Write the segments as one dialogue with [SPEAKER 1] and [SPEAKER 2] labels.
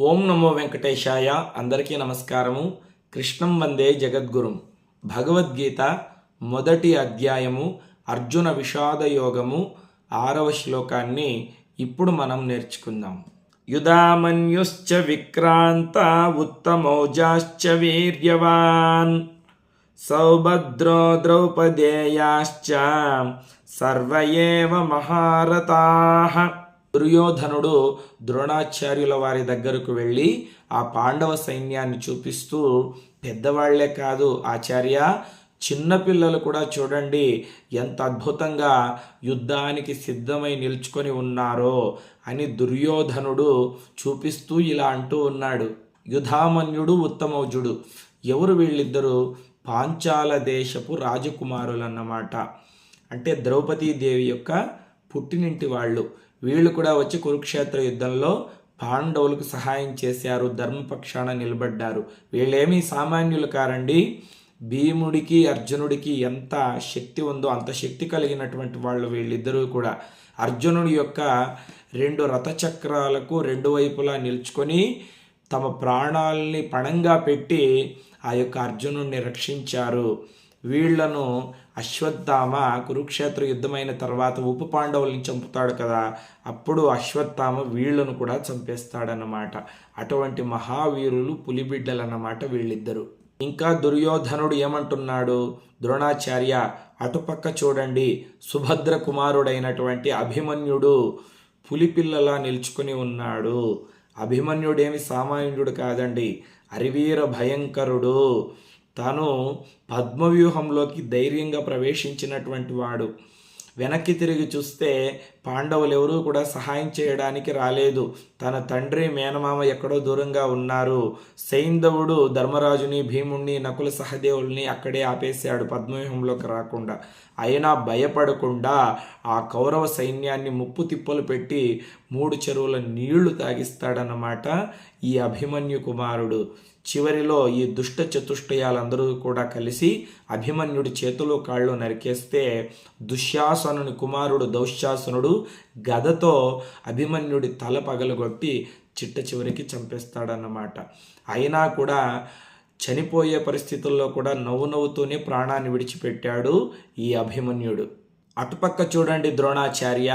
[SPEAKER 1] ఓం నమో వెంకటేశాయ. అందరికీ నమస్కారము. కృష్ణం వందే జగద్గురుం. భగవద్గీత మొదటి అధ్యాయము అర్జున విషాద యోగము 6వ శ్లోకాన్ని ఇప్పుడు మనం నేర్చుకుందాం. యుధామన్యుశ్చ విక్రాంత ఉత్తమౌజాశ్చ వీర్యవాన్ సౌభద్రో ద్రౌపదేయాశ్చ సర్వ ఏవ మహారథాః. దుర్యోధనుడు ద్రోణాచార్యుల వారి దగ్గరకు వెళ్ళి ఆ పాండవ సైన్యాన్ని చూపిస్తూ, పెద్దవాళ్లే కాదు ఆచార్య, చిన్నపిల్లలు కూడా చూడండి ఎంత అద్భుతంగా యుద్ధానికి సిద్ధమై నిల్చుకొని ఉన్నారో అని దుర్యోధనుడు చూపిస్తూ ఇలా అంటూ ఉన్నాడు. యుధామన్యుడు ఉత్తమౌజుడు ఎవరు వీళ్ళిద్దరూ? పాంచాల దేశపు రాజకుమారులన్నమాట. అంటే ద్రౌపదీదేవి యొక్క పుట్టినింటి వాళ్ళు. వీళ్ళు కూడా వచ్చి కురుక్షేత్ర యుద్ధంలో పాండవులకు సహాయం చేశారు, ధర్మపక్షాన నిలబడ్డారు. వీళ్ళేమీ సామాన్యులు కారండి. భీముడికి అర్జునుడికి ఎంత శక్తి ఉందో అంత శక్తి కలిగినటువంటి వాళ్ళు వీళ్ళిద్దరూ కూడా. అర్జునుడి యొక్క 2 రథచక్రాలకు 2 వైపులా నిల్చుకొని తమ ప్రాణాలని పణంగా పెట్టి ఆ యొక్క అర్జునుడిని రక్షించారు. వీళ్లను అశ్వత్థామ కురుక్షేత్ర యుద్ధమైన తర్వాత ఉప పాండవుల్ని చంపుతాడు కదా, అప్పుడు అశ్వత్థామ వీళ్లను కూడా చంపేస్తాడన్నమాట. అటువంటి మహావీరులు, పులిబిడ్డలన్నమాట వీళ్ళిద్దరూ. ఇంకా దుర్యోధనుడు ఏమంటున్నాడు? ద్రోణాచార్య అటుపక్క చూడండి, సుభద్ర కుమారుడైనటువంటి అభిమన్యుడు పులిపిల్లలా నిల్చుకొని ఉన్నాడు. అభిమన్యుడేమి సామాన్యుడు కాదండి, అరివీర భయంకరుడు. తాను పద్మవ్యూహంలోకి ధైర్యంగా ప్రవేశించినటువంటి వాడు. వెనక్కి తిరిగి చూస్తే పాండవులు ఎవరూ కూడా సహాయం చేయడానికి రాలేదు. తన తండ్రి మేనమామ ఎక్కడో దూరంగా ఉన్నారు. సైంధవుడు ధర్మరాజుని, భీముణ్ణి, నకుల సహదేవుల్ని అక్కడే ఆపేశాడు పద్మవ్యూహంలోకి రాకుండా. అయినా భయపడకుండా ఆ కౌరవ సైన్యాన్ని ముప్పు తిప్పలు పెట్టి 3 చెరువుల నీళ్లు తాగిస్తాడన్నమాట ఈ అభిమన్యు కుమారుడు. చివరిలో ఈ దుష్ట చతుష్టయాలందరూ కూడా కలిసి అభిమన్యుడి చేతులు కాళ్ళు నరికేస్తే దుశ్శాసనుని కుమారుడు దౌశ్శాసనుడు గదతో అభిమన్యుడి తల పగలగొట్టి చిట్ట చివరికి చంపేస్తాడన్నమాట. అయినా కూడా చనిపోయే పరిస్థితుల్లో కూడా నవ్వుతూనే ప్రాణాన్ని విడిచిపెట్టాడు ఈ అభిమన్యుడు. అటుపక్క చూడండి ద్రోణాచార్య,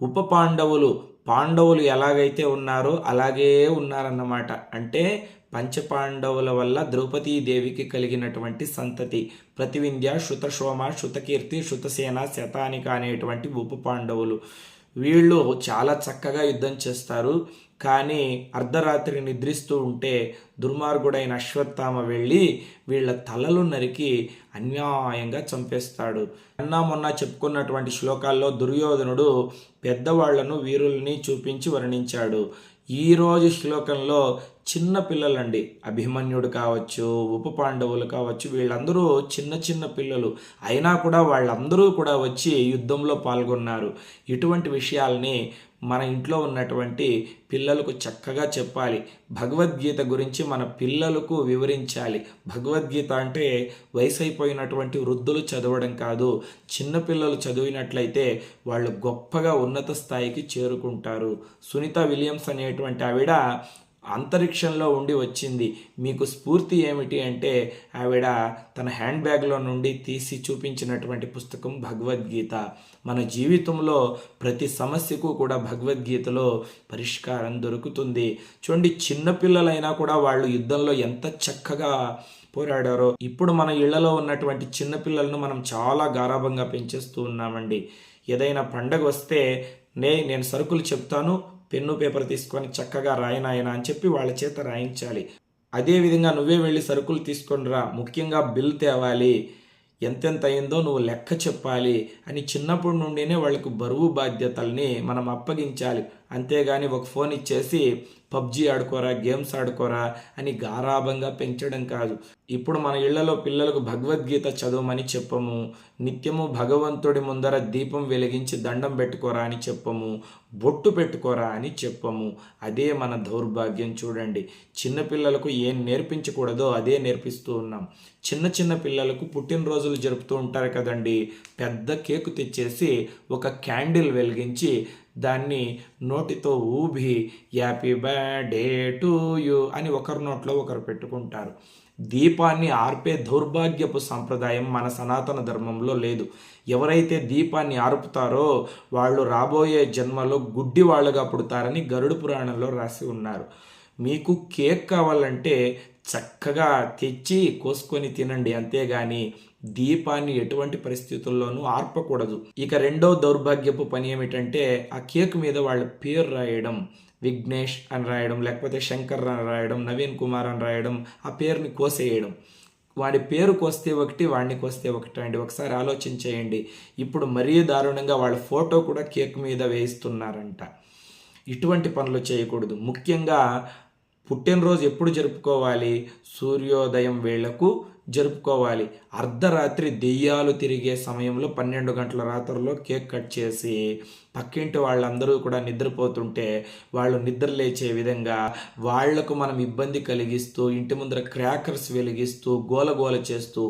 [SPEAKER 1] ఉప పాండవులు ఎలాగైతే ఉన్నారో అలాగే ఉన్నారన్నమాట. అంటే పంచపాండవుల వల్ల ద్రౌపదీదేవికి కలిగినటువంటి సంతతి ప్రతివింధ్య, శృతశోమ, శృతకీర్తి, శృతసేన, శతానిక అనేటువంటి ఉప పాండవులు. వీళ్ళు చాలా చక్కగా యుద్ధం చేస్తారు. కానీ అర్ధరాత్రి నిద్రిస్తూ ఉంటే దుర్మార్గుడైన అశ్వత్థామ వెళ్ళి వీళ్ళ తలలు నరికి అన్యాయంగా చంపేస్తాడు. మొన్న చెప్పుకున్నటువంటి శ్లోకాల్లో దుర్యోధనుడు పెద్దవాళ్లను, వీరుల్ని చూపించి వర్ణించాడు. ఈరోజు శ్లోకంలో చిన్న పిల్లలండి, అభిమన్యుడు కావచ్చు, ఉప పాండవులు కావచ్చు, వీళ్ళందరూ చిన్న పిల్లలు. అయినా కూడా వాళ్ళందరూ కూడా వచ్చి యుద్ధంలో పాల్గొన్నారు. ఇటువంటి విషయాల్ని మన ఇంట్లో ఉన్నటువంటి పిల్లలకు చక్కగా చెప్పాలి. భగవద్గీత గురించి మన పిల్లలకు వివరించాలి. భగవద్గీత అంటే వయసు అయిపోయినటువంటి వృద్ధులు చదవడం కాదు. చిన్నపిల్లలు చదివినట్లయితే వాళ్ళు గొప్పగా ఉన్నత స్థాయికి చేరుకుంటారు. సునీత విలియమ్స్ అనేటువంటి ఆవిడ అంతరిక్షంలో ఉండి వచ్చింది. మీకు స్ఫూర్తి ఏమిటి అంటే ఆవిడ తన హ్యాండ్ బ్యాగ్లో నుండి తీసి చూపించినటువంటి పుస్తకం భగవద్గీత. మన జీవితంలో ప్రతి సమస్యకు కూడా భగవద్గీతలో పరిష్కారం దొరుకుతుంది. చూడండి, చిన్నపిల్లలైనా కూడా వాళ్ళు యుద్ధంలో ఎంత చక్కగా పోరాడారో. ఇప్పుడు మన ఇళ్లలో ఉన్నటువంటి చిన్నపిల్లలను మనం చాలా గారాభంగా పెంచేస్తూ ఉన్నామండి. ఏదైనా పండగ వస్తే నేను సరుకులు చెప్తాను, పెన్ను పేపర్ తీసుకొని చక్కగా రాయనాయనా అని చెప్పి వాళ్ళ చేత రాయించాలి. అదేవిధంగా నువ్వే వెళ్ళి సరుకులు తీసుకొని రా, ముఖ్యంగా బిల్ తేవాలి, ఎంతెంత అయిందో నువ్వు లెక్క చెప్పాలి అని చిన్నప్పటి నుండినే వాళ్ళకు బరువు బాధ్యతల్ని మనం అప్పగించాలి. అంతేగాని ఒక ఫోన్ ఇచ్చేసి పబ్జీ ఆడుకోరా, గేమ్స్ ఆడుకోరా అని గారాభంగా పెంచడం కాదు. ఇప్పుడు మన ఇళ్లలో పిల్లలకు భగవద్గీత చదవమని చెప్పము, నిత్యము భగవంతుడి ముందర దీపం వెలిగించి దండం పెట్టుకోరా అని చెప్పము, బొట్టు పెట్టుకోరా అని చెప్పము. అదే మన దౌర్భాగ్యం. చూడండి, చిన్నపిల్లలకు ఏం నేర్పించకూడదో అదే నేర్పిస్తూ ఉన్నాం. చిన్న పిల్లలకు పుట్టినరోజులు జరుపుతూ ఉంటారు కదండి. పెద్ద కేకు తెచ్చేసి ఒక క్యాండిల్ వెలిగించి దాన్ని నోటితో ఊబి హ్యాపీ బర్త్డే టు యూ అని ఒకరి నోట్లో ఒకరు పెట్టుకుంటారు. దీపాన్ని ఆర్పే దౌర్భాగ్యపు సంప్రదాయం మన సనాతన ధర్మంలో లేదు. ఎవరైతే దీపాన్ని ఆర్పుతారో వాళ్ళు రాబోయే జన్మలో గుడ్డి వాళ్ళుగా పుడతారని గరుడ పురాణంలో రాసి ఉన్నారు. మీకు కేక్ కావాలంటే చక్కగా తెచ్చి కోసుకొని తినండి, అంతేగాని దీపాన్ని ఎటువంటి పరిస్థితుల్లోనూ ఆర్పకూడదు. ఇక రెండో దౌర్భాగ్యపు పని ఏమిటంటే ఆ కేక్ మీద వాళ్ళ పేరు రాయడం, విఘ్నేష్ అని రాయడం, లేకపోతే శంకర్ అని రాయడం, నవీన్ కుమార్ అని రాయడం, ఆ పేరుని కోసేయడం. వాడి పేరు కోస్తే ఒకటి, వాడిని కోస్తే ఒకటి అండి. ఒకసారి ఆలోచించేయండి. ఇప్పుడు మరీ దారుణంగా వాళ్ళ ఫోటో కూడా కేక్ మీద వేయిస్తున్నారంట. ఇటువంటి పనులు చేయకూడదు. ముఖ్యంగా పుట్టినరోజు ఎప్పుడు జరుపుకోవాలి? సూర్యోదయం వేళకు జరుపుకోవాలి. అర్ధరాత్రి దెయ్యాలు తిరిగే సమయంలో 12 గంటల రాత్రిలో కేక్ కట్ చేసి పక్కింటి వాళ్ళందరూ కూడా నిద్రపోతుంటే వాళ్ళు నిద్ర లేచే విధంగా వాళ్లకు మనం ఇబ్బంది కలిగిస్తూ ఇంటి ముందర క్రాకర్స్ వెలిగిస్తూ గోలగోల చేస్తూ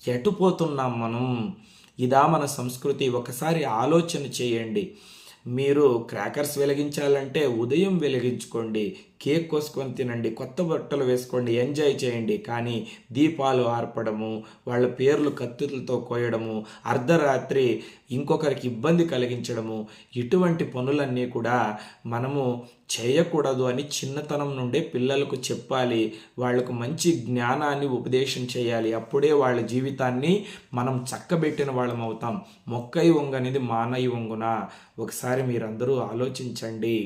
[SPEAKER 1] ఎటుపోతున్నాం మనం? ఇదా మన సంస్కృతి? ఒకసారి ఆలోచన చేయండి. మీరు క్రాకర్స్ వెలిగించాలంటే ఉదయం వెలిగించుకోండి, కేక్ కోసుకొని తినండి, కొత్త బట్టలు వేసుకోండి, ఎంజాయ్ చేయండి. కానీ దీపాలు ఆర్పడము, వాళ్ళ పేర్లు కత్తులతో కోయడము, అర్ధరాత్రి ఇంకొకరికి ఇబ్బంది కలిగించడము, ఇటువంటి పనులన్నీ కూడా మనము చేయకూడదు అని చిన్నతనం నుండే పిల్లలకు చెప్పాలి. వాళ్లకు మంచి జ్ఞానాన్ని ఉపదేశం చేయాలి. అప్పుడే వాళ్ళ జీవితాన్ని మనం చక్కబెట్టిన వాళ్ళం అవుతాం. మొక్కై వంగనిది మానై వంగున. ఒకసారి మీరందరూ ఆలోచించండి.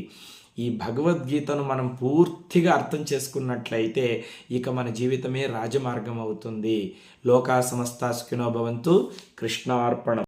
[SPEAKER 1] ఈ భగవద్గీతను మనం పూర్తిగా అర్థం చేసుకున్నట్లయితే ఇక మన జీవితమే రాజమార్గం అవుతుంది. లోకా సమస్తా సుఖినో భవంతు. కృష్ణార్పణం.